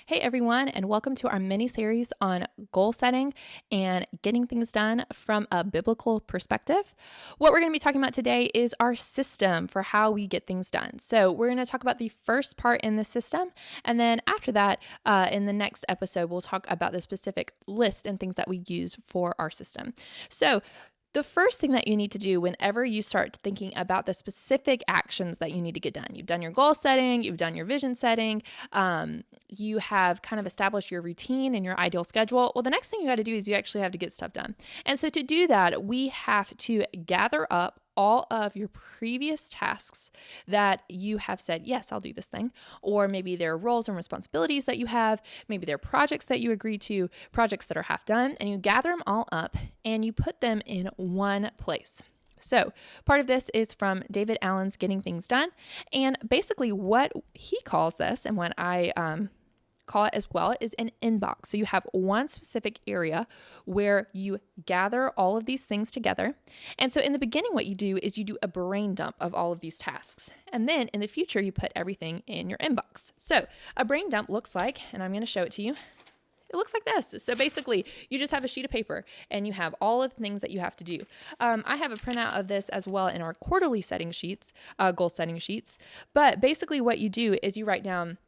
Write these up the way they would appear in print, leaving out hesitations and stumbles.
Hey everyone, and welcome to our mini series on goal setting and getting things done from a biblical perspective. What we're going to be talking about today is our system for how we get things done. So, we're going to talk about the first part in the system, and then after that, in the next episode, we'll talk about the specific list and things that we use for our system. So, the first thing that you need to do whenever you start thinking about the specific actions that you need to get done, you've done your goal setting, you've done your vision setting, you have kind of established your routine and your ideal schedule. Well, the next thing you got to do is you actually have to get stuff done. And so to do that, we have to gather up all of your previous tasks that you have said, yes, I'll do this thing. Or maybe there are roles and responsibilities that you have. Maybe there are projects that you agree to, projects that are half done, and you gather them all up and you put them in one place. So part of this is from David Allen's Getting Things Done. And basically what he calls this, and what I call it as well, is an inbox. So you have one specific area where you gather all of these things together. And so in the beginning, what you do is you do a brain dump of all of these tasks. And then in the future, you put everything in your inbox. So a brain dump looks like, and I'm going to show it to you. It looks like this. So basically, you just have a sheet of paper and you have all of the things that you have to do. I have a printout of this as well in our quarterly setting sheets, goal setting sheets. But basically what you do is you write down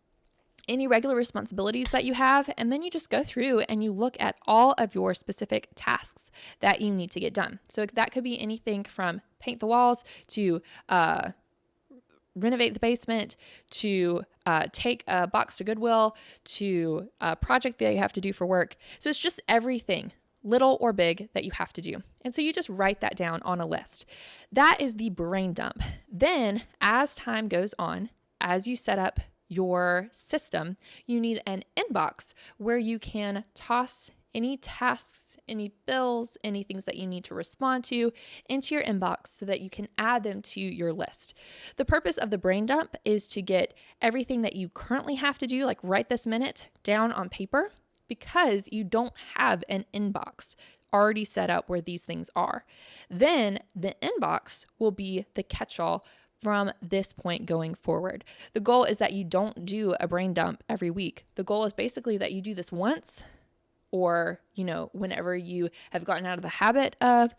any regular responsibilities that you have, and then you just go through and you look at all of your specific tasks that you need to get done. So that could be anything from paint the walls to renovate the basement, to take a box to Goodwill, to a project that you have to do for work. So it's just everything, little or big, that you have to do. And so you just write that down on a list. That is the brain dump. Then as time goes on, as you set up your system, you need an inbox where you can toss any tasks, any bills, any things that you need to respond to into your inbox so that you can add them to your list. The purpose of the brain dump is to get everything that you currently have to do, like right this minute, down on paper, because you don't have an inbox already set up where these things are. Then the inbox will be the catch-all from this point going forward. The goal is that you don't do a brain dump every week. The goal is basically that you do this once, or, whenever you have gotten out of the habit of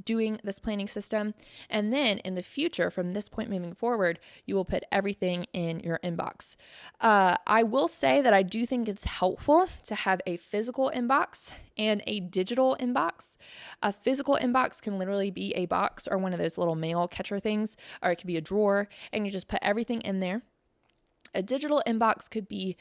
doing this planning system. And then in the future, from this point moving forward, you will put everything in your inbox. I will say that I do think it's helpful to have a physical inbox and a digital inbox. A physical inbox can literally be a box or one of those little mail catcher things, or it could be a drawer, and you just put everything in there. A digital inbox could be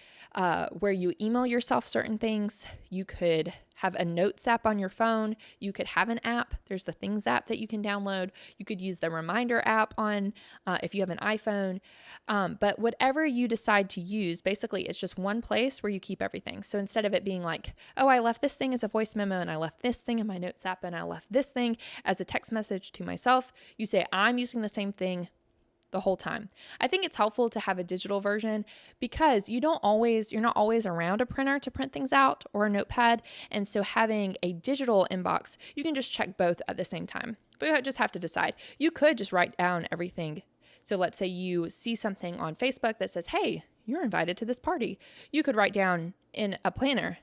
where you email yourself certain things. You could have a notes app on your phone. You could have an app. There's the Things app that you can download. You could use the Reminder app on if you have an iPhone. But whatever you decide to use, basically it's just one place where you keep everything. So instead of it being like, oh, I left this thing as a voice memo, and I left this thing in my notes app, and I left this thing as a text message to myself, you say, I'm using the same thing the whole time. I think it's helpful to have a digital version because you're not always around a printer to print things out, or a notepad. And so having a digital inbox, you can just check both at the same time. But you just have to decide. You could just write down everything. So let's say you see something on Facebook that says, hey, you're invited to this party. You could write down in a planner,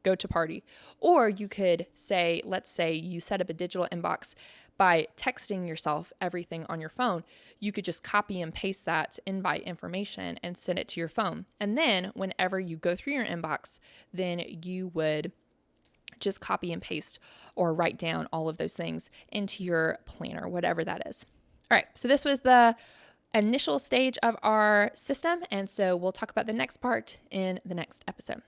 go to party. Or you could say, let's say you set up a digital inbox by texting yourself everything on your phone. You could just copy and paste that invite information and send it to your phone. And then whenever you go through your inbox, then you would just copy and paste or write down all of those things into your planner, whatever that is. All right, so this was the initial stage of our system. And so we'll talk about the next part in the next episode.